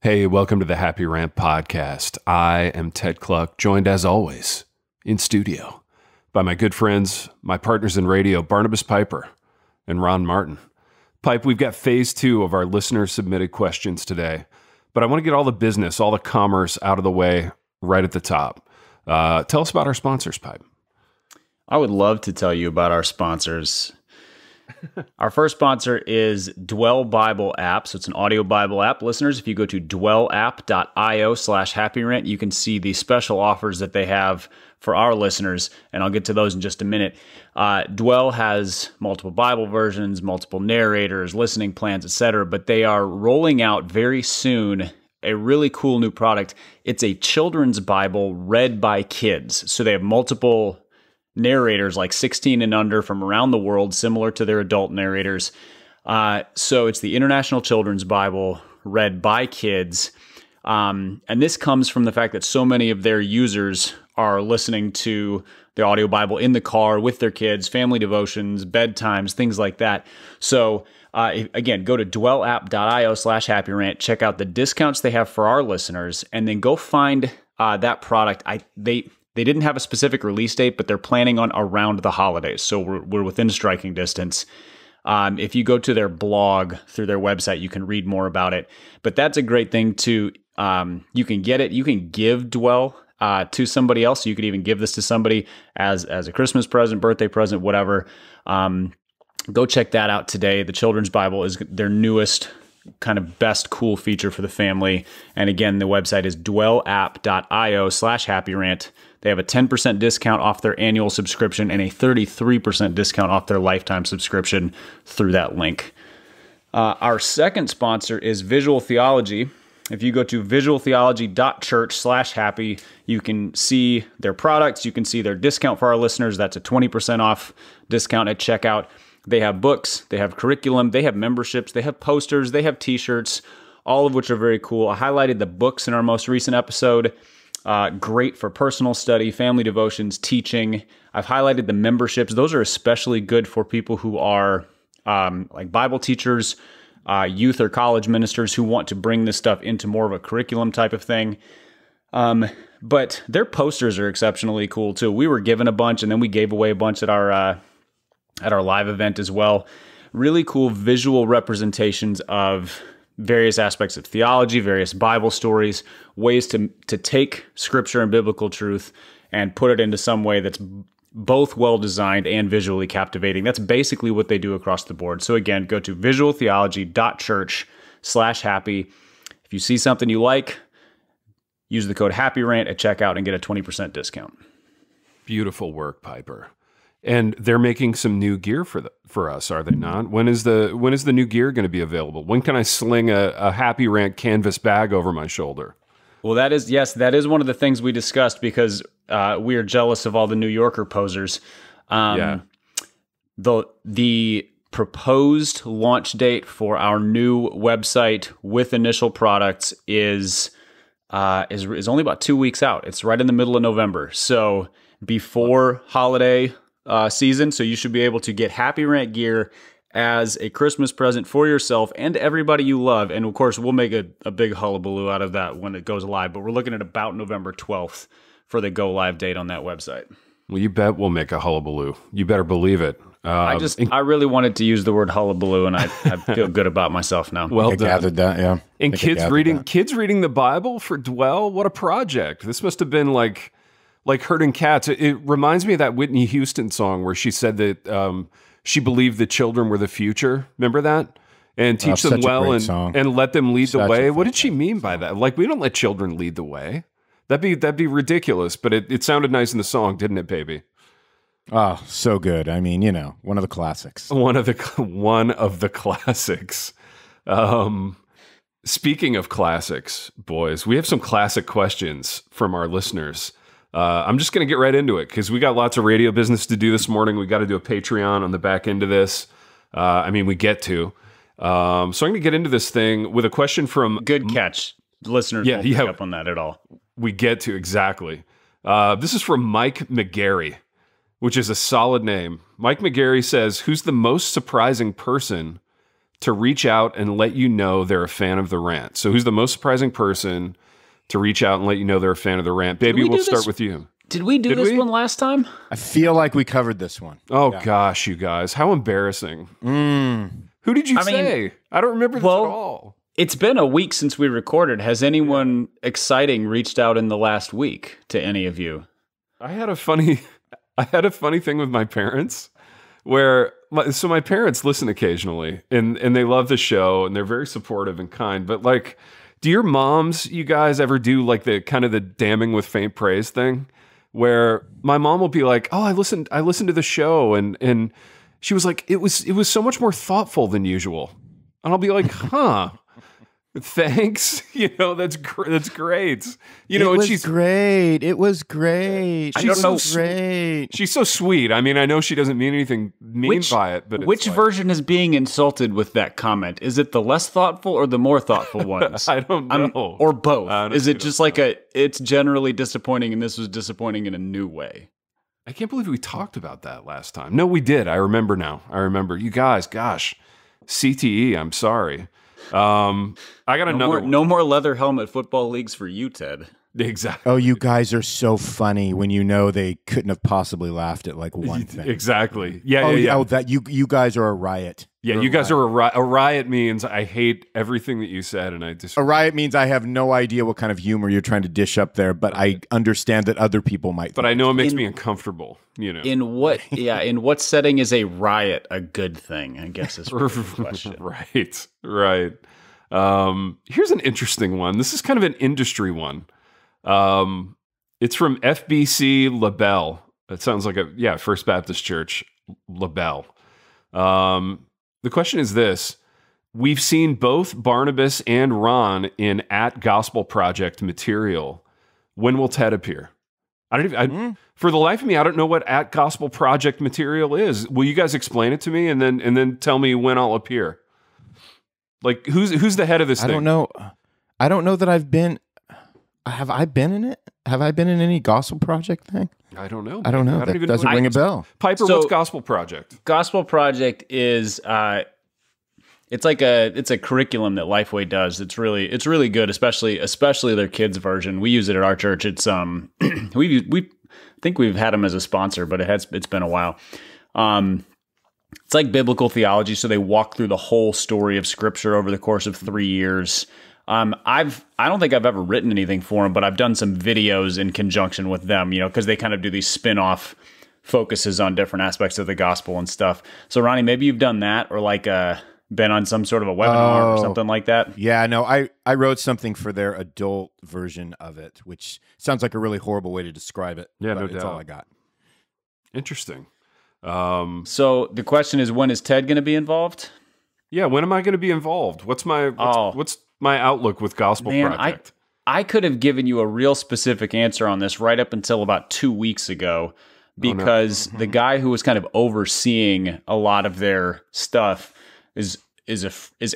Hey, welcome to the Happy Rant Podcast. I am Ted Cluck, joined as always in studio by my good friends, my partners in radio, Barnabas Piper and Ron Martin. Pipe, we've got phase 2 of our listener-submitted questions today, but I want to get all the business, all the commerce out of the way right at the top. Tell us about our sponsors, Pipe. I would love to tell you about our sponsors. Our first sponsor is Dwell Bible app. So it's an audio Bible app. Listeners, if you go to dwellapp.io/happyrant, you can see the special offers that they have for our listeners, and I'll get to those in just a minute. Dwell has multiple Bible versions, multiple narrators, listening plans, etc., but they are rolling out very soon a really cool new product. It's a children's Bible read by kids. So they have multiple narrators like 16 and under from around the world, similar to their adult narrators. So it's the International Children's Bible read by kids. And this comes from the fact that so many of their users are listening to the audio Bible in the car with their kids, family devotions, bedtimes, things like that. So again, go to dwellapp.io/happyrant, check out the discounts they have for our listeners, and then go find that product. They didn't have a specific release date, but they're planning on around the holidays. So we're within striking distance. If you go to their blog through their website, you can read more about it. But that's a great thing to, you can get it. You can give Dwell to somebody else. You could even give this to somebody as a Christmas present, birthday present, whatever. Go check that out today. The Children's Bible is their newest kind of best cool feature for the family. And again, the website is dwellapp.io/happyrant. They have a 10% discount off their annual subscription and a 33% discount off their lifetime subscription through that link. Our second sponsor is Visual Theology. If you go to visualtheology.church/happy, you can see their products. You can see their discount for our listeners. That's a 20% off discount at checkout. They have books, they have curriculum, they have memberships, they have posters, they have t-shirts, all of which are very cool. I highlighted the books in our most recent episode. Great for personal study, family devotions, teaching. I've highlighted the memberships. Those are especially good for people who are like Bible teachers, youth or college ministers who want to bring this stuff into more of a curriculum type of thing. But their posters are exceptionally cool too. We were given a bunch, and then we gave away a bunch at our live event as well. Really cool visual representations of various aspects of theology, various Bible stories, ways to take scripture and biblical truth and put it into some way that's both well-designed and visually captivating. That's basically what they do across the board. So again, go to visualtheology.church/happy. If you see something you like, use the code HAPPYRANT at checkout and get a 20% discount. Beautiful work, Piper. And they're making some new gear for us, are they not? When is the new gear going to be available? When can I sling a Happy Rant canvas bag over my shoulder? Well, that is one of the things we discussed because we are jealous of all the New Yorker posers. The proposed launch date for our new website with initial products is only about 2 weeks out. It's right in the middle of November, so before holiday season, so you should be able to get Happy Rant gear as a Christmas present for yourself and everybody you love. And of course, we'll make a big hullabaloo out of that when it goes live, but we're looking at about November 12th for the go live date on that website. Well, you bet we'll make a hullabaloo. You better believe it. I really wanted to use the word hullabaloo, and I feel good about myself now. Well done. Gathered that, yeah. And kids reading the Bible for Dwell. What a project! This must have been like herding cats. It reminds me of that Whitney Houston song where she said that she believed the children were the future. Remember that? And teach them well and let them lead the way. What did she mean by that? Like, we don't let children lead the way. That'd be ridiculous. But it sounded nice in the song, didn't it, baby? Oh, so good. I mean, one of the classics. One of the classics. Speaking of classics, boys, we have some classic questions from our listeners. I'm just going to get right into it because we got lots of radio business to do this morning. We got to do a Patreon on the back end of this. We get to. So I'm going to get into this thing with a question from... Good catch. Listeners won't pick up on that at all. We get to, exactly. This is from Mike McGarry, which is a solid name. Mike McGarry says, who's the most surprising person to reach out and let you know they're a fan of the rant. So who's the most surprising person to reach out and let you know they're a fan of the rant? Baby, we'll start with you. Did we do this one last time? I feel like we covered this one. Oh, gosh, you guys. How embarrassing. Who did you say? I don't remember this at all. It's been a week since we recorded. Has anyone exciting reached out in the last week to any of you? I had a funny thing with my parents where my parents listen occasionally and they love the show and they're very supportive and kind. But like, do your moms, you guys ever do like the kind of the damning with faint praise thing where my mom will be like, oh, I listened to the show and she was like, it was so much more thoughtful than usual. And I'll be like, huh. Thanks. That's great. It was great. It was great. She's so great. She's so sweet. I mean, I know she doesn't mean anything mean by it, but which version is being insulted with that comment? Is it the less thoughtful or the more thoughtful ones? I don't know. Or both. Is it just like it's generally disappointing and this was disappointing in a new way? I can't believe we talked about that last time. No, we did. I remember now. You guys, gosh, CTE, I'm sorry. I got another one. No more leather helmet football leagues for you, Ted. Exactly. Oh, you guys are so funny when you know they couldn't have possibly laughed at like one thing. Exactly. Yeah. Oh, that you guys are a riot. Yeah, you guys are a riot. A riot means I hate everything that you said, and I just. A riot means I have no idea what kind of humor you're trying to dish up there, but I understand that other people might. But I know it makes me uncomfortable. In what setting is a riot a good thing? I guess is the question. Right. Here's an interesting one. This is kind of an industry one. It's from FBC LaBelle. That sounds like First Baptist Church LaBelle. The question is this: we've seen both Barnabas and Ron in @Gospel Project material. When will Ted appear? For the life of me, I don't know what @Gospel Project material is. Will you guys explain it to me and then tell me when I'll appear? Like who's the head of this thing? I don't know. I don't know that I've been. Have I been in it? Have I been in any Gospel Project thing? I don't know. I don't know. That doesn't ring a bell. Piper, what's Gospel Project? Gospel Project is it's a curriculum that Lifeway does. It's really good, especially their kids version. We use it at our church. It's we think we've had them as a sponsor, but it's been a while. It's like biblical theology, so they walk through the whole story of Scripture over the course of 3 years. I don't think I've ever written anything for them, but I've done some videos in conjunction with them, because they kind of do these spin-off focuses on different aspects of the gospel and stuff. So Ronnie, maybe you've done that or like been on some sort of a webinar or something like that. Yeah, no, I wrote something for their adult version of it, which sounds like a really horrible way to describe it. Yeah, no doubt. That's all I got. Interesting. So the question is, when is Ted going to be involved? Yeah, when am I going to be involved? What's my outlook with Gospel Project? I could have given you a real specific answer on this right up until about 2 weeks ago, because the guy who was kind of overseeing a lot of their stuff is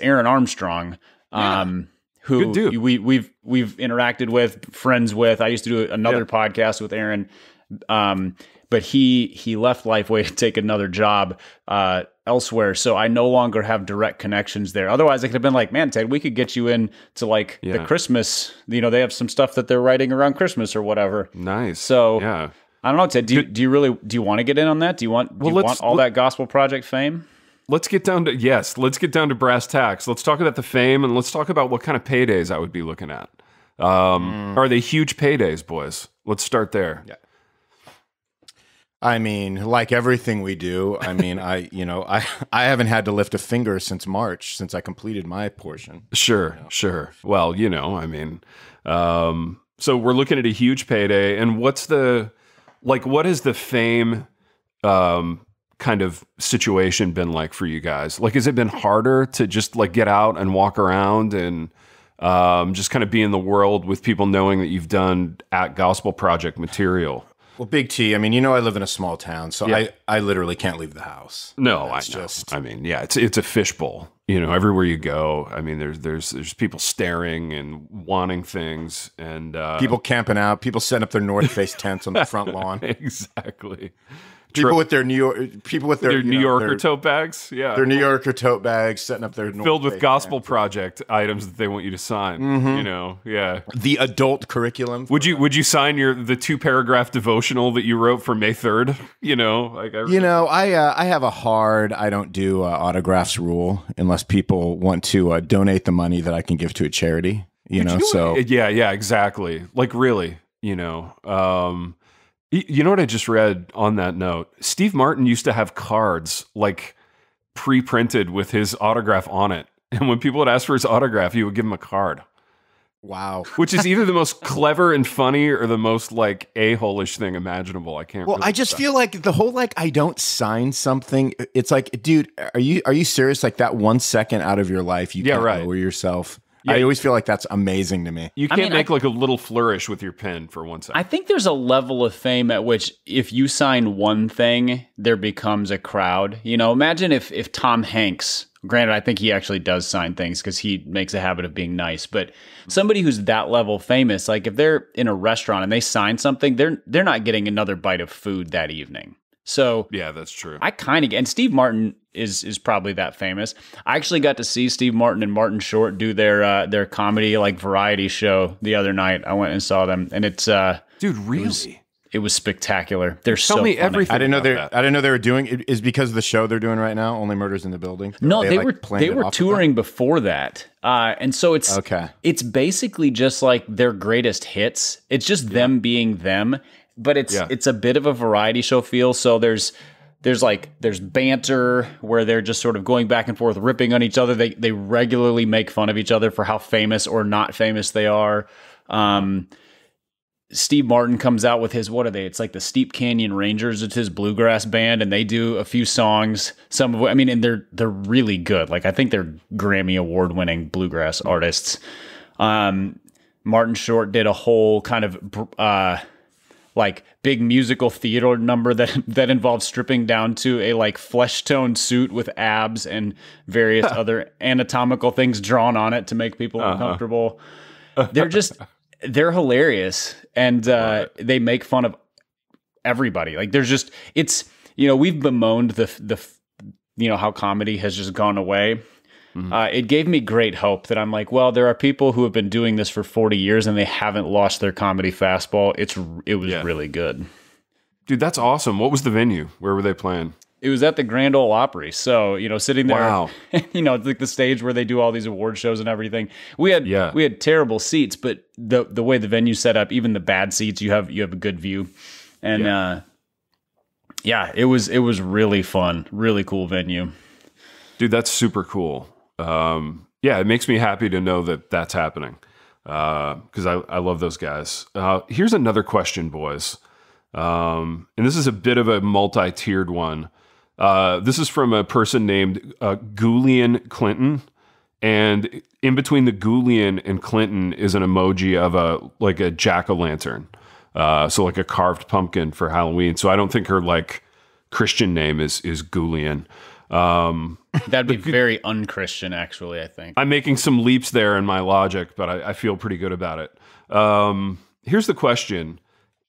Aaron Armstrong, who we've interacted with, friends with. I used to do another podcast with Aaron, but he left Lifeway to take another job elsewhere, so I no longer have direct connections there. Otherwise, I could have been like, man, Ted, we could get you in to like the Christmas. They have some stuff that they're writing around Christmas or whatever. Nice. So I don't know, Ted. Do you want to get in on that? Do you want all that Gospel Project fame? Let's get down to brass tacks. Let's talk about the fame and let's talk about what kind of paydays I would be looking at. Are they huge paydays, boys? Let's start there. Yeah. I mean, like everything we do, I mean, I haven't had to lift a finger since March, since I completed my portion. Sure. Well, so we're looking at a huge payday, and what is the fame kind of situation been like for you guys? Like, has it been harder to just like get out and walk around and just kind of be in the world with people knowing that you've done @Gospel Project material? Well, Big T, I mean, I live in a small town, so I literally can't leave the house. No, it's a fishbowl. Everywhere you go, I mean, there's people staring and wanting things, and people camping out, people setting up their North Face tents on the front lawn. Exactly. People with their New Yorker tote bags, their New Yorker tote bags, setting up their filled with Gospel Project items that they want you to sign. You know, the adult curriculum. Would you sign the 2-paragraph devotional that you wrote for May 3rd? You know, like I have a hard I don't do autographs rule unless people want to donate the money that I can give to a charity. You know, so yeah, exactly. Like really, you know. You know what I just read on that note? Steve Martin used to have cards like pre-printed with his autograph on it. And when people would ask for his autograph, he would give them a card. Wow. Which is either the most clever and funny or the most like a-hole-ish thing imaginable. I can't. Well, I just feel like the whole like I don't sign something. It's like, dude, are you serious? Like that 1 second out of your life, you can't lower yourself. Yeah. I always feel like that's amazing to me. You can't make like a little flourish with your pen for 1 second. I think there's a level of fame at which if you sign one thing, there becomes a crowd. You know, imagine if Tom Hanks, granted, I think he actually does sign things because he makes a habit of being nice, but somebody who's that level famous, like if they're in a restaurant and they sign something, they're not getting another bite of food that evening. So yeah, that's true. I kind of, and Steve Martin is probably that famous. I actually got to see Steve Martin and Martin Short do their comedy like variety show the other night. I went and saw them, and it's dude, really, it was spectacular. They're Tell me funny. Everything. I didn't know they were doing it. Is because of the show they're doing right now, Only Murders in the Building. No, they were touring before that, and so it's basically just like their greatest hits. It's just them being them. But it's a bit of a variety show feel. So there's banter where they're just sort of going back and forth, ripping on each other. They regularly make fun of each other for how famous or not famous they are. Steve Martin comes out with his, what are they? It's like the Steep Canyon Rangers. It's his bluegrass band, and they do a few songs. Some of, and they're really good. Like I think they're Grammy award winning bluegrass artists. Martin Short did a whole kind of like big musical theater number that involves stripping down to a like flesh tone suit with abs and various other anatomical things drawn on it to make people uncomfortable. They're hilarious, and they make fun of everybody. Like we've bemoaned the how comedy has just gone away. It gave me great hope that I'm like, well, there are people who have been doing this for 40 years and they haven't lost their comedy fastball. It was really good. Dude, that's awesome. What was the venue? Where were they playing? It was at the Grand Ole Opry. So, sitting there, wow. It's like the stage where they do all these award shows and everything. We had terrible seats, but the way the venue's set up, even the bad seats, you have a good view. And it was really fun. Really cool venue. Dude, that's super cool. It makes me happy to know that that's happening because I love those guys. Here's another question, boys. And this is a bit of a multi-tiered one. This is from a person named Goulian Clinton. And in between the Goulian and Clinton is an emoji of a jack-o'-lantern. So like a carved pumpkin for Halloween. So I don't think her like Christian name is Goulian. That'd be very unchristian, actually, I think. I'm making some leaps there in my logic, but I feel pretty good about it. Here's the question.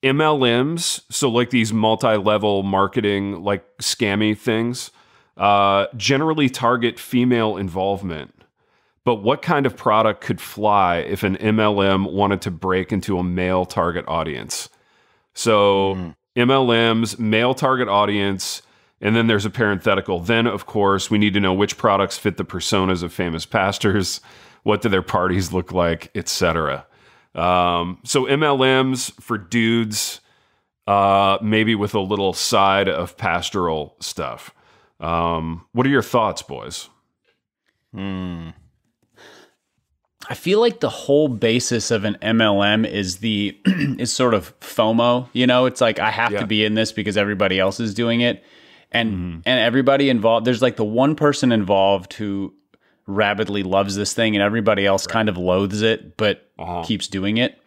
MLMs, so like these multi-level marketing, like scammy things, generally target female involvement. But what kind of product could fly if an MLM wanted to break into a male target audience? So MLMs, male target audience. And then there's a parenthetical. Then, of course, we need to know which products fit the personas of famous pastors. What do their parties look like, etc. So MLMs for dudes, maybe with a little side of pastoral stuff. What are your thoughts, boys? I feel like the whole basis of an MLM is sort of FOMO. It's like I have to be in this because everybody else is doing it. And everybody involved, there's like the one person involved who rabidly loves this thing and everybody else kind of loathes it, but keeps doing it.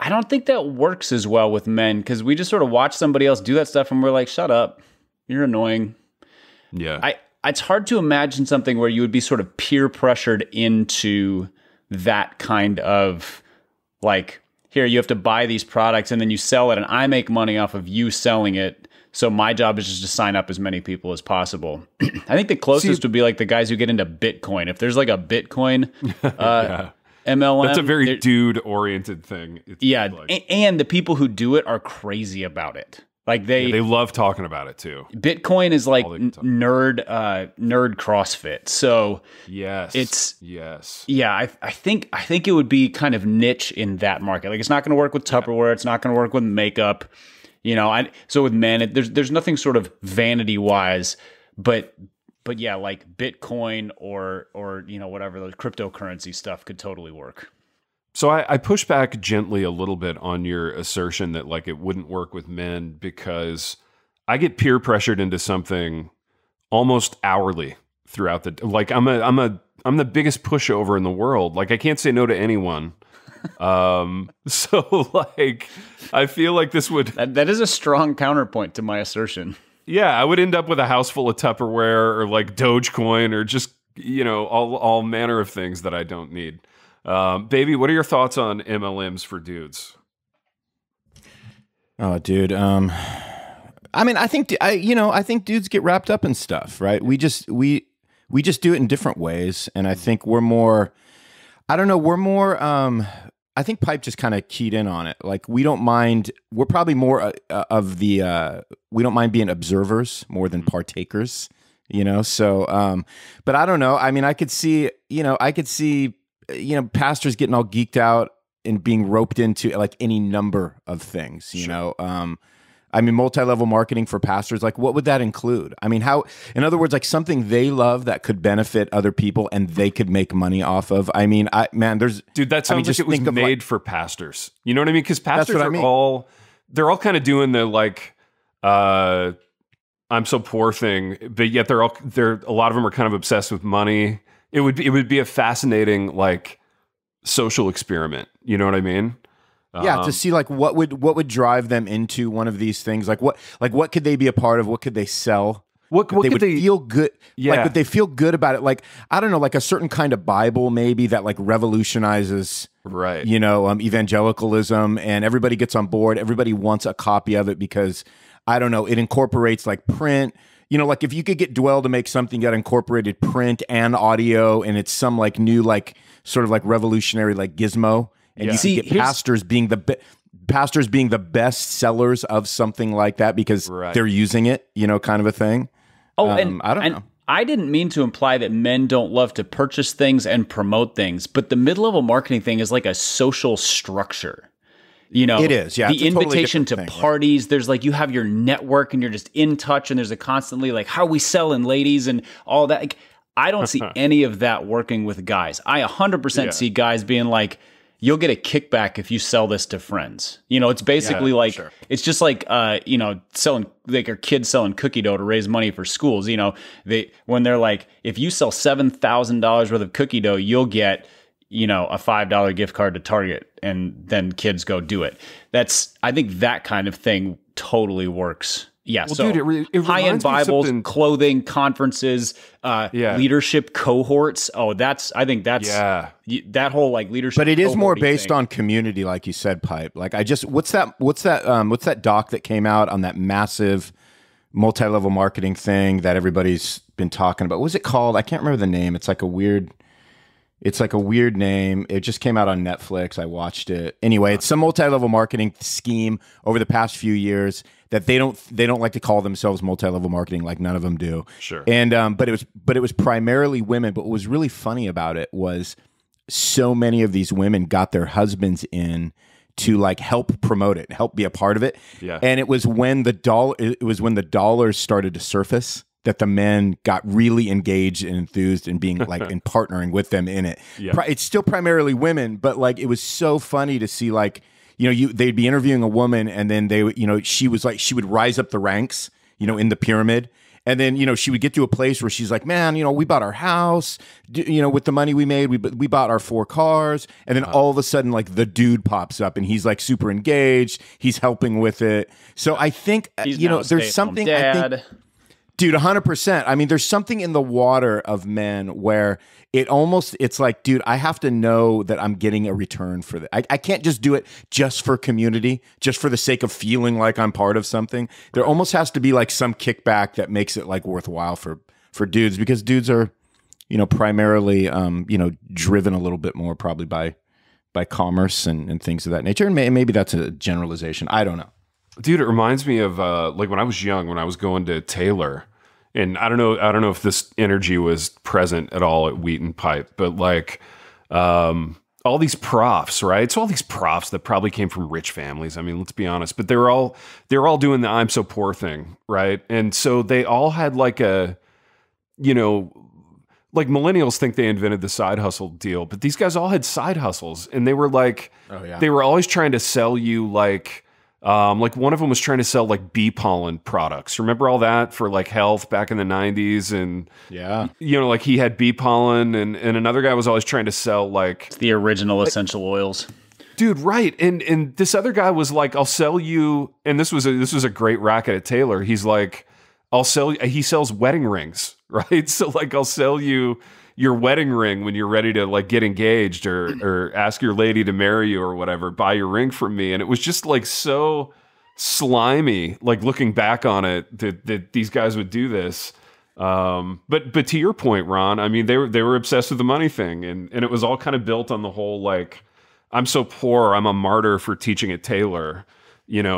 I don't think that works as well with men because we just sort of watch somebody else do that stuff and we're like, shut up, you're annoying. Yeah. It's hard to imagine something where you would be sort of peer pressured into that kind of like, here, you have to buy these products and then you sell it and I make money off of you selling it. So my job is just to sign up as many people as possible. I think the closest would be like the guys who get into Bitcoin. If there's like a Bitcoin MLM, that's a very dude-oriented thing. And the people who do it are crazy about it. Like they love talking about it too. Bitcoin is like nerd CrossFit. So I think it would be kind of niche in that market. Like it's not going to work with Tupperware. It's not going to work with makeup. So with men, there's nothing sort of vanity wise, but yeah, like Bitcoin or whatever, the cryptocurrency stuff could totally work. So I push back gently a little bit on your assertion that like it wouldn't work with men, because I get peer pressured into something almost hourly throughout the like I'm the biggest pushover in the world. Like I can't say no to anyone. So like I feel like this would that is a strong counterpoint to my assertion. Yeah, I would end up with a house full of Tupperware or like Dogecoin or just all manner of things that I don't need. Baby, what are your thoughts on MLMs for dudes? Oh, dude. I mean, I think dudes get wrapped up in stuff, right? We just do it in different ways, and I think we're more. I don't know. We're more. I think Pipe just kind of keyed in on it. Like we don't mind. We're probably more of the. We don't mind being observers more than partakers. So. But I don't know. I mean, I could see. Pastors getting all geeked out and being roped into like any number of things, I mean, multi-level marketing for pastors, like what would that include? I mean, in other words, like something they love that could benefit other people and they could make that sounds like it was made for pastors. You know what I mean? Because pastors they're all kind of doing the like, I'm so poor thing, but yet a lot of them are kind of obsessed with money. It would be a fascinating like social experiment. You know what I mean? Yeah, to see like what would drive them into one of these things. Like what could they be a part of? What could they sell? What could they feel good? Yeah. Like would they feel good about it? Like I don't know, like a certain kind of Bible maybe that like revolutionizes evangelicalism, and everybody gets on board. Everybody wants a copy of it because I don't know, it incorporates like print. Like if you could get Dwell to make something that incorporated print and audio, and it's some like new, like sort of like revolutionary, like gizmo, and you could get pastors being the best sellers of something like that because they're using it, kind of a thing. Oh, and I don't know. I didn't mean to imply that men don't love to purchase things and promote things, but the mid-level marketing thing is like a social structure. It is, yeah. The invitation to parties, there's like, you have your network and you're just in touch, and there's a constantly like, how are we selling, ladies, and all that. Like, I don't see any of that working with guys. I 100% see guys being like, you'll get a kickback if you sell this to friends. It's basically it's just like, selling, like our kids selling cookie dough to raise money for schools. When they're like, if you sell $7,000 worth of cookie dough, you'll get, a $5 gift card to Target, and then kids go do it. I think that kind of thing totally works. Yeah. Well, so dude, it high-end Bibles, clothing, conferences, leadership cohorts. Oh, I think that's that whole like leadership. But it is more based on community, like you said, Pipe. Like what's that doc that came out on that massive multi-level marketing thing that everybody's been talking about? What was it called? I can't remember the name. It's like a weird name. It just came out on Netflix. I watched it. Anyway, it's some multi-level marketing scheme over the past few years that they don't like to call themselves multi-level marketing, like none of them do. Sure. And but it was primarily women. But what was really funny about it was so many of these women got their husbands in to like help promote it, help be a part of it. Yeah. And it was when the dollars started to surface that the men got really engaged and enthused and being like and partnering with them in it. Yeah. It's still primarily women, but like it was so funny to see like, they'd be interviewing a woman, and then she would rise up the ranks, in the pyramid. And then, she would get to a place where she's like, man, we bought our house, with the money we made, we bought our 4 cars. And then all of a sudden, like the dude pops up and he's like super engaged. He's helping with it. So I think, there's something, I think, Dude, 100%. I mean, there's something in the water of men where it's like, dude, I have to know that I'm getting a return for that. I can't just do it just for community, just for the sake of feeling like I'm part of something. There almost has to be like some kickback that makes it like worthwhile for dudes, because dudes are, primarily, driven a little bit more probably by commerce and things of that nature. And maybe that's a generalization. I don't know. Dude, it reminds me of like when I was young, when I was going to Taylor, and I don't know if this energy was present at all at Wheaton Pipe, but like all these profs, right? So all these profs that probably came from rich families. I mean, let's be honest, but they're all doing the I'm so poor thing, right? And so they all had like a, like millennials think they invented the side hustle deal, but these guys all had side hustles, and they were like, they were always trying to sell you like one of them was trying to sell like bee pollen products. Remember all that for like health back in the 90s? And like he had bee pollen, and another guy was always trying to sell like it's the original essential oils. Dude, right. And this other guy was like, I'll sell you, and this was a great racket at Taylor. He's like, he sells wedding rings, right? So like, I'll sell you your wedding ring when you're ready to like get engaged or ask your lady to marry you or whatever, buy your ring from me. And it was just like so slimy, like looking back on it, that these guys would do this. But to your point, Ron, I mean, they were obsessed with the money thing, and it was all kind of built on the whole, like, I'm so poor, I'm a martyr for teaching at Taylor.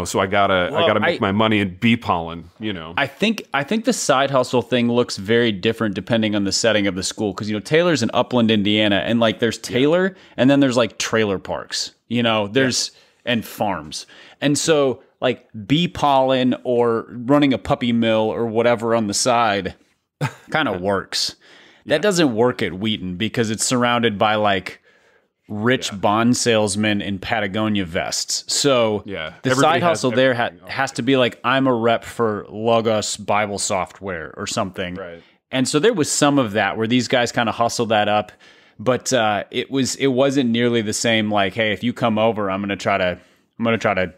So I gotta make my money in bee pollen. I think the side hustle thing looks very different depending on the setting of the school, because Taylor's in Upland, Indiana, and like there's Taylor, and then there's like trailer parks. And farms, and so like bee pollen or running a puppy mill or whatever on the side kind of works. That doesn't work at Wheaton because it's surrounded by like rich bond salesmen in Patagonia vests. So the side hustle there has to be like, I'm a rep for Logos Bible software or something. Right. And so there was some of that where these guys kind of hustled that up, but it wasn't nearly the same. Like, hey, if you come over, I'm going to try to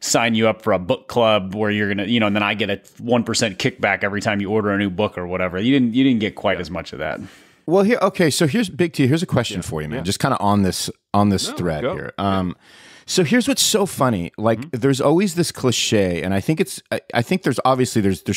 sign you up for a book club where you're going to, and then I get a 1% kickback every time you order a new book or whatever. You didn't get quite as much of that. Well, so here's Big T. Here's a question for you, man. Just kind of on this thread here. So here's what's so funny. Like, there's always this cliche, and I think there's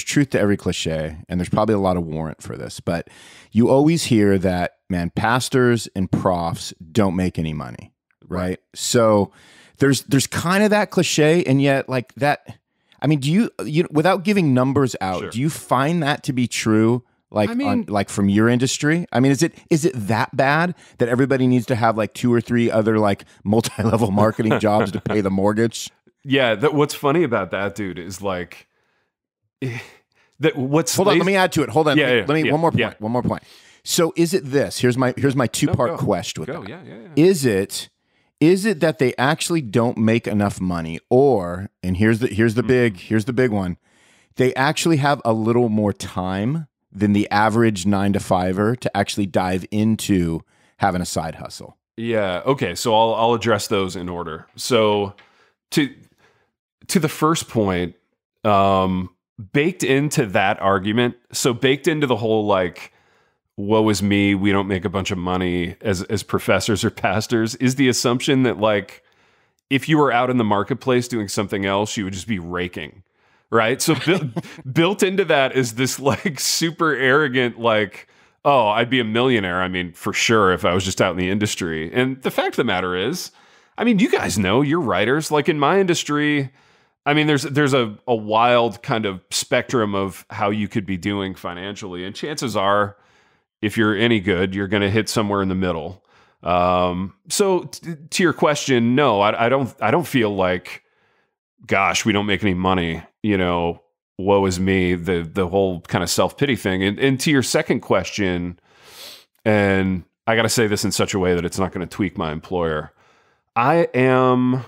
truth to every cliche, and there's probably a lot of warrant for this. But you always hear that, man, pastors and profs don't make any money, right? So there's kind of that cliche, and yet like that. I mean, do you without giving numbers out, do you find that to be true? Like, from your industry? I mean, is it that bad that everybody needs to have like 2 or 3 other like multi-level marketing jobs to pay the mortgage? Yeah. What's funny about that, dude, is like that. Hold on, let me add to it. Hold on. Let me one more point. One more point. So is it this? Here's my 2-part question with that. Yeah. Is it that they actually don't make enough money, or, and here's the big one, they actually have a little more time than the average 9-to-5er to actually dive into having a side hustle? Yeah. Okay. So I'll address those in order. So to the first point, baked into that argument, so baked into the whole like, woe is me, we don't make a bunch of money as professors or pastors, is the assumption that like, if you were out in the marketplace doing something else, you would just be raking. Right. So built into that is this like super arrogant, like, oh, I'd be a millionaire. I mean, for sure, if I was just out in the industry. And the fact of the matter is, I mean, you guys know, you're writers. Like in my industry, I mean, there's a wild kind of spectrum of how you could be doing financially. And chances are, if you're any good, you're going to hit somewhere in the middle. So to your question, no, I don't feel like, gosh, we don't make any money, woe is me, the whole kind of self-pity thing. And to your second question, and I got to say this in such a way that it's not going to tweak my employer. I don't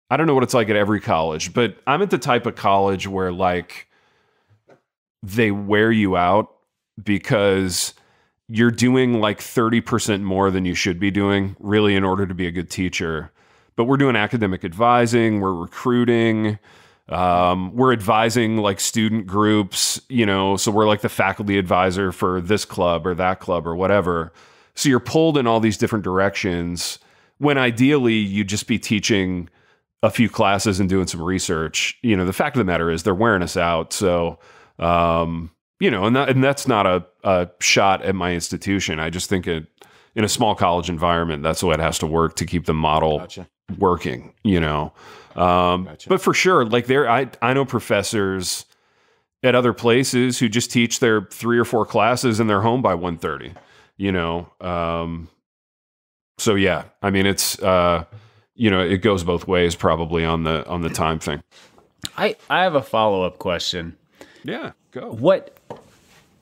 know what it's like at every college, but I'm at the type of college where like they wear you out because you're doing like 30% more than you should be doing really in order to be a good teacher. But we're doing academic advising, we're recruiting, We're advising like student groups, so we're like the faculty advisor for this club or that club or whatever. So you're pulled in all these different directions when ideally you'd just be teaching a few classes and doing some research. The fact of the matter is they're wearing us out. So, and that's not a shot at my institution. I just think in a small college environment, that's the way it has to work to keep the model working, But for sure, like I know professors at other places who just teach their 3 or 4 classes and they're home by 1:30, So yeah, I mean, it's, it goes both ways probably on the time thing. I have a follow-up question. Yeah, go.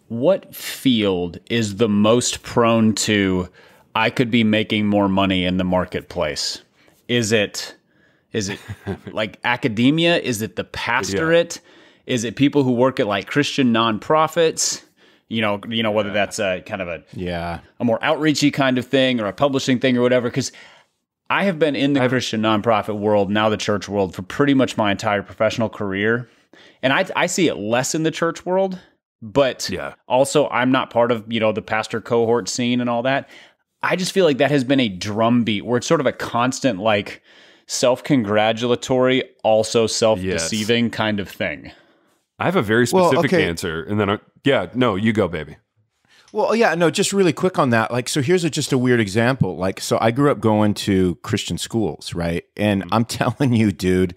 What field is the most prone to, I could be making more money in the marketplace? Is it like academia? Is it the pastorate? Yeah. Is it people who work at like Christian nonprofits? Whether that's a kind of a more outreachy kind of thing or a publishing thing or whatever. Because I have been in the Christian nonprofit world, now the church world, for pretty much my entire professional career. And I see it less in the church world, but also I'm not part of, the pastor cohort scene and all that. I just feel like that has been a drumbeat where it's sort of a constant, like, self-congratulatory, also self-deceiving kind of thing. I have a very specific answer, and then you go, baby. Well, yeah, no, just really quick on that. Like, so here's just a weird example. Like, so I grew up going to Christian schools, right? And I'm telling you, dude,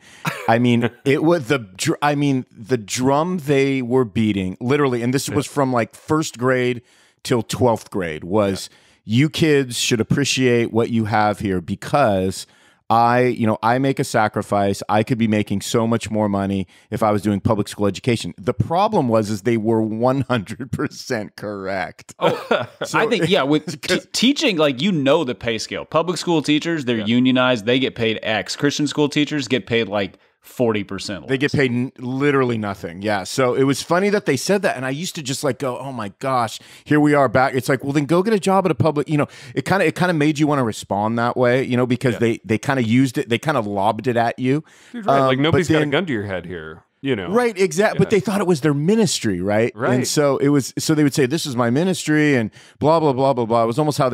I mean, it was the drum they were beating, literally, and this was from like 1st grade till 12th grade, was you kids should appreciate what you have here because I make a sacrifice. I could be making so much more money if I was doing public school education. The problem is they were 100% correct. Oh, so I think, with teaching, like, the pay scale. Public school teachers, they're unionized. They get paid X. Christian school teachers get paid like 40% less. They get paid literally nothing. Yeah. So it was funny that they said that. And I used to just like go, oh my gosh, here we are back. It's like, well, then go get a job at a public, it kind of made you want to respond that way, because they kind of used it. They kind of lobbed it at you. Dude, right. Like nobody's got a gun to your head here, Right. Exactly. Yeah. But they thought it was their ministry. Right. Right. And so they would say, this is my ministry and blah, blah, blah, blah, blah. It was almost how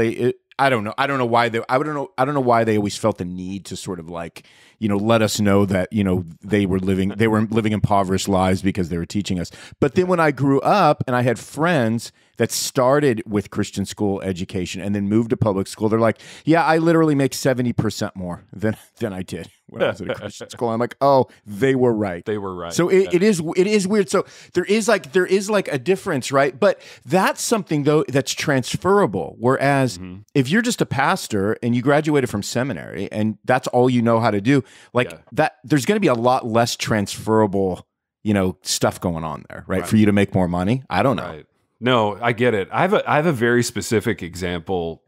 I don't know why they always felt the need to sort of like, let us know that, they were living impoverished lives because they were teaching us. But then when I grew up and I had friends that started with Christian school education and then moved to public school, they're like, yeah, I literally make 70% more than I did when I was at a Christian school. I'm like, oh, they were right. They were right. So it is weird. So there is like a difference, right? But that's something though that's transferable. Whereas if you're just a pastor and you graduated from seminary and that's all you know how to do, that there's going to be a lot less transferable, stuff going on there, right? For you to make more money. I don't know. Right. No, I get it. I have a very specific example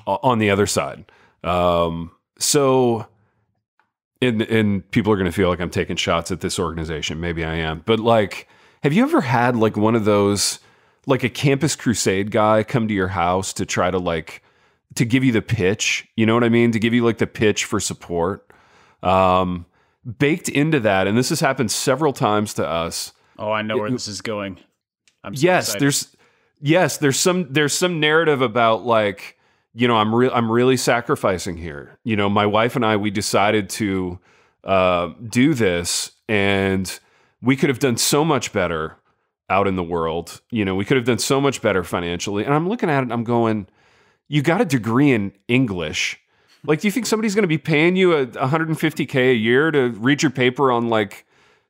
on the other side. So, and people are going to feel like I'm taking shots at this organization. Maybe I am. But like, have you ever had like one of those, like a Campus Crusade guy come to your house to try to like, to give you the pitch? You know what I mean? To give you like the pitch for support. Baked into that, and this has happened several times to us. Oh, I know where this is going. I'm so excited. There's some narrative about like, I'm really sacrificing here. My wife and I, we decided to do this, and we could have done so much better out in the world. We could have done so much better financially. And I'm looking at it and I'm going, you got a degree in English. Like, do you think somebody's going to be paying you $150K a year to read your paper on like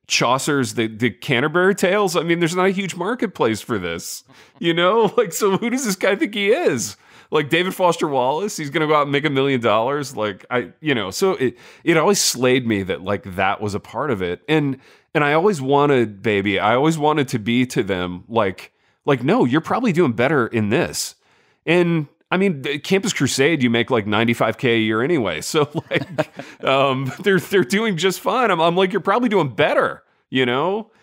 Chaucer's the Canterbury Tales? I mean, there's not a huge marketplace for this, like, so who does this guy think he is? Like David Foster Wallace, he's going to go out and make $1 million. Like so it always slayed me that like that was a part of it. And I always wanted, to be to them like, no, you're probably doing better in this. And I mean, Campus Crusade, you make like $95K a year anyway. So like, they're doing just fine. I'm like, you're probably doing better,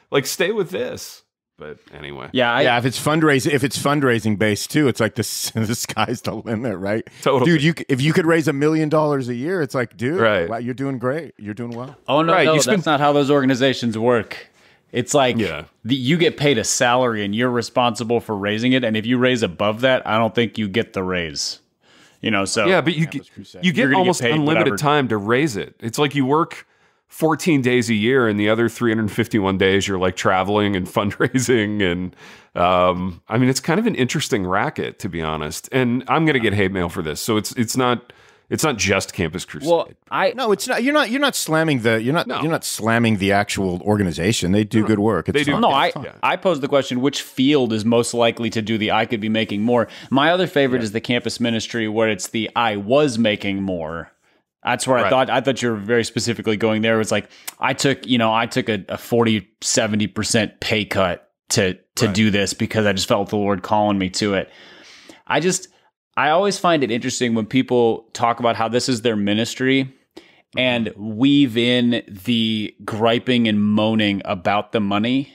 like stay with this. But anyway, yeah. If it's fundraising based too, it's like the sky's the limit, right? Totally, dude. If you could raise $1 million a year, it's like, dude, right. Wow, you're doing great. You're doing well. Oh no, right. no, that's not how those organizations work. It's like you get paid a salary and you're responsible for raising it. And if you raise above that, I don't think you get the raise. So yeah, but you get almost unlimited time to raise it. It's like you work 14 days a year, and the other 351 days you're like traveling and fundraising, and I mean, it's kind of an interesting racket, to be honest. And I'm going to get hate mail for this, so it's not just Campus Crusade. Well, no, it's not. You're not slamming you're not slamming the actual organization. They do good work. It's fine. No, I posed the question: which field is most likely to do the I could be making more? My other favorite is the campus ministry, where it's the I was making more. That's where I thought you were very specifically going there. It was like, I took a 40-70% pay cut to do this because I just felt the Lord calling me to it. I always find it interesting when people talk about how this is their ministry and weave in the griping and moaning about the money.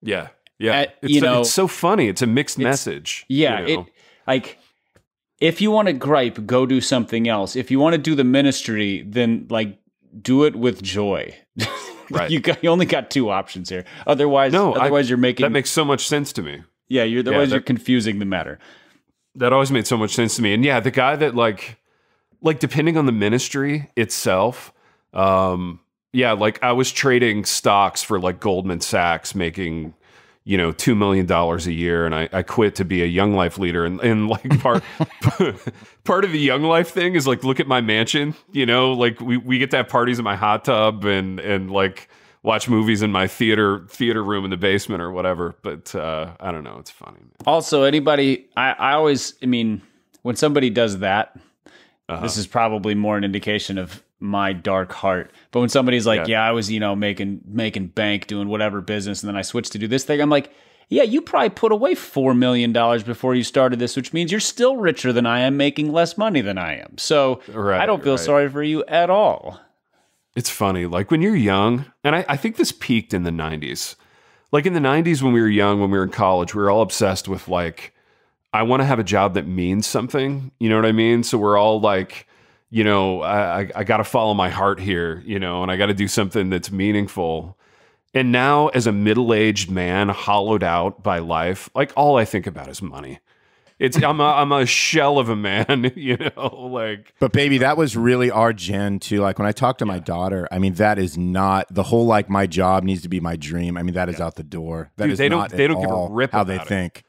Yeah. It's so funny. It's a mixed message. Yeah. If you want to gripe, go do something else. If you want to do the ministry, then do it with joy. Right. You only got two options here. Otherwise you're making that makes so much sense to me. Yeah, you're confusing the matter. That always made so much sense to me. And yeah, the guy that like depending on the ministry itself, I was trading stocks for like Goldman Sachs making $2 million a year, and I quit to be a Young Life leader. And like part of the Young Life thing is like, look at my mansion, like we get to have parties in my hot tub and like watch movies in my theater room in the basement or whatever. But I don't know, it's funny. Also, when somebody does that, this is probably more an indication of my dark heart. But when somebody's like, I was, making bank doing whatever business, and then I switched to do this thing, I'm like, yeah, you probably put away $4 million before you started this, which means you're still richer than I am, making less money than I am. So I don't feel sorry for you at all. It's funny. Like when you're young, and I think this peaked in the 90s. Like in the 90s when we were young, when we were in college, we were all obsessed with like, I want to have a job that means something. You know what I mean? So we're all like, I got to follow my heart here, and I got to do something that's meaningful. And now as a middle-aged man hollowed out by life, like all I think about is money. I'm a shell of a man, But baby, that was really our gen too. Like when I talk to my daughter, I mean, that is not the whole, like my job needs to be my dream. I mean, that is out the door. That is they not don't give a rip how about they think.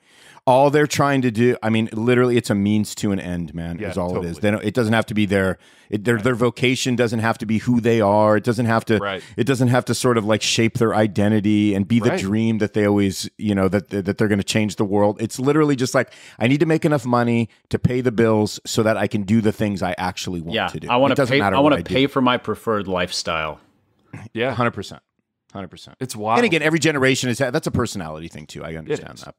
All they're trying to do, I mean, literally, it's a means to an end, man. Is all totally. It is. It doesn't have to be their vocation. Doesn't have to be who they are. It doesn't have to. Right. It doesn't have to sort of like shape their identity and be the dream that they always, that they're going to change the world. It's literally just like, I need to make enough money to pay the bills so that I can do the things I actually want to do. I want to pay for my preferred lifestyle. Yeah, 100%. 100%. It's wild. And again, every generation that's a personality thing too. I understand that,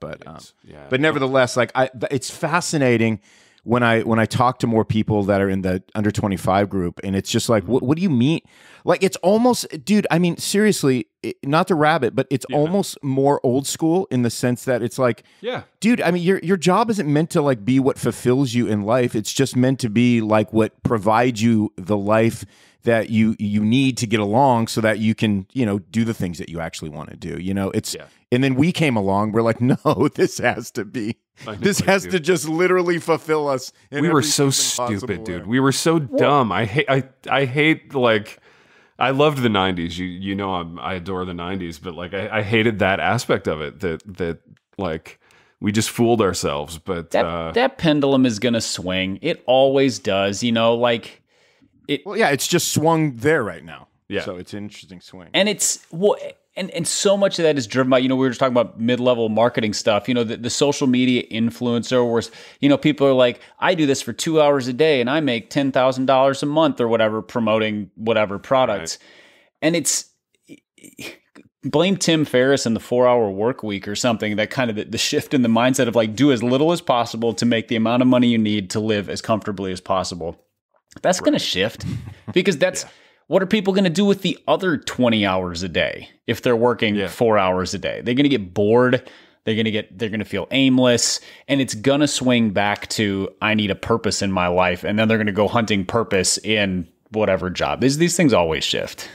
but nevertheless, like it's fascinating when I talk to more people that are in the under 25 group, and it's just like, what do you mean? Like it's almost, dude. I mean, seriously, not to rabbit, but it's almost more old school in the sense that it's like, dude. I mean, your job isn't meant to like be what fulfills you in life. It's just meant to be like what provides you the life that you need to get along so that you can, do the things that you actually want to do. And then we came along, we're like, no, this has to be, to just literally fulfill us. We were so stupid, dude. We were so dumb. I hate like, I loved the 90s. I adore the 90s, but like, I hated that aspect of it that like, we just fooled ourselves. But that pendulum is going to swing. It always does, it's just swung there right now. Yeah. So it's an interesting swing. And and so much of that is driven by, we were just talking about mid-level marketing stuff, the social media influencer where, people are like, I do this for 2 hours a day and I make $10,000 a month or whatever, promoting whatever products. Right. And blame Tim Ferriss and the 4-hour work week or something, that kind of the shift in the mindset of like, do as little as possible to make the amount of money you need to live as comfortably as possible. That's going to shift because that's What are people going to do with the other 20 hours a day if they're working 4 hours a day? They're going to get bored. They're going to feel aimless, and it's going to swing back to, I need a purpose in my life. And then they're going to go hunting purpose in whatever job. These things always shift.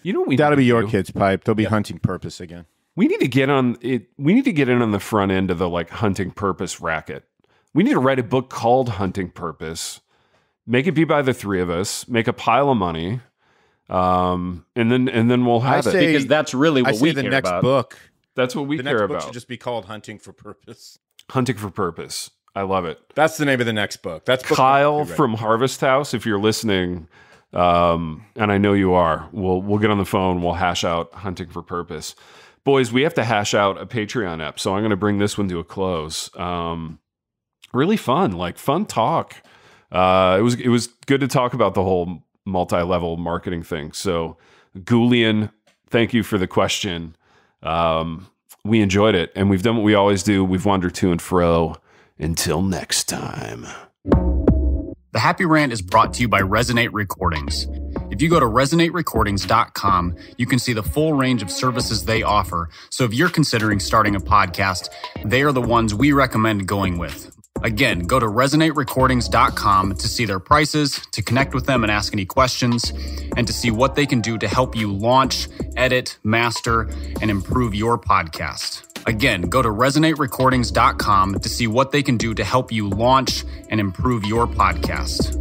You know what that'll be your kids' pipe. They'll be hunting purpose again. We need to get on it. We need to get in on the front end of the like hunting purpose racket. We need to write a book called Hunting Purpose. Make it be by the three of us. Make a pile of money. And then we'll have it, because that's really what we care about. The next book. That's what we care about. The next book should just be called Hunting for Purpose. Hunting for Purpose. I love it. That's the name of the next book. That's Kyle from Harvest House. If you're listening, and I know you are, we'll get on the phone. We'll hash out Hunting for Purpose. Boys, we have to hash out a Patreon ep, so I'm going to bring this one to a close. Really fun talk. It was good to talk about the whole multi-level marketing thing. So, Goulian, thank you for the question. We enjoyed it, and we've done what we always do. We've wandered to and fro. Until next time. The Happy Rant is brought to you by Resonate Recordings. If you go to resonaterecordings.com, you can see the full range of services they offer. So if you're considering starting a podcast, they are the ones we recommend going with. Again, go to resonaterecordings.com to see their prices, to connect with them and ask any questions, and to see what they can do to help you launch, edit, master, and improve your podcast. Again, go to resonaterecordings.com to see what they can do to help you launch and improve your podcast.